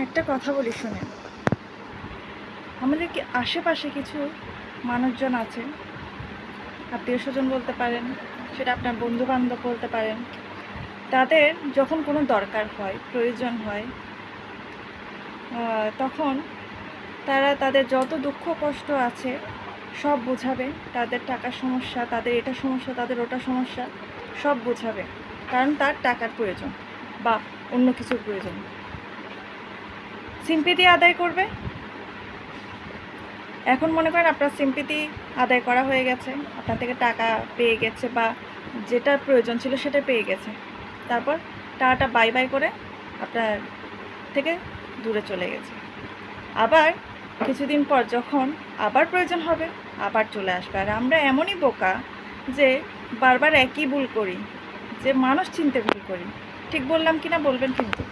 একটা কথা বলি শোনেন, আমাদের কি আশেপাশে কিছু মানুষজন আছে, আত্মীয় স্বজন বলতে পারেন, সেটা আপনার বন্ধু বান্ধব বলতে পারেন, তাদের যখন কোনো দরকার হয়, প্রয়োজন হয়, তখন তারা তাদের যত দুঃখ কষ্ট আছে সব বোঝাবে। তাদের টাকার সমস্যা, তাদের এটা সমস্যা, তাদের ওটা সমস্যা, সব বোঝাবে, কারণ তার টাকার প্রয়োজন বা অন্য কিছুর প্রয়োজন। সিম্পিতি আদায় করবে। এখন মনে করেন আপনার সিম্পিতি আদায় করা হয়ে গেছে, আপনার থেকে টাকা পেয়ে গেছে বা যেটা প্রয়োজন ছিল সেটা পেয়ে গেছে, তারপর টাকাটা বাই বাই করে আপনার থেকে দূরে চলে গেছে। আবার কিছুদিন পর যখন আবার প্রয়োজন হবে আবার চলে আসবে। আর আমরা এমনই বোকা যে বারবার একই ভুল করি, যে মানুষ চিনতে ভুল করি। ঠিক বললাম কি না বলবেন কিন্তু।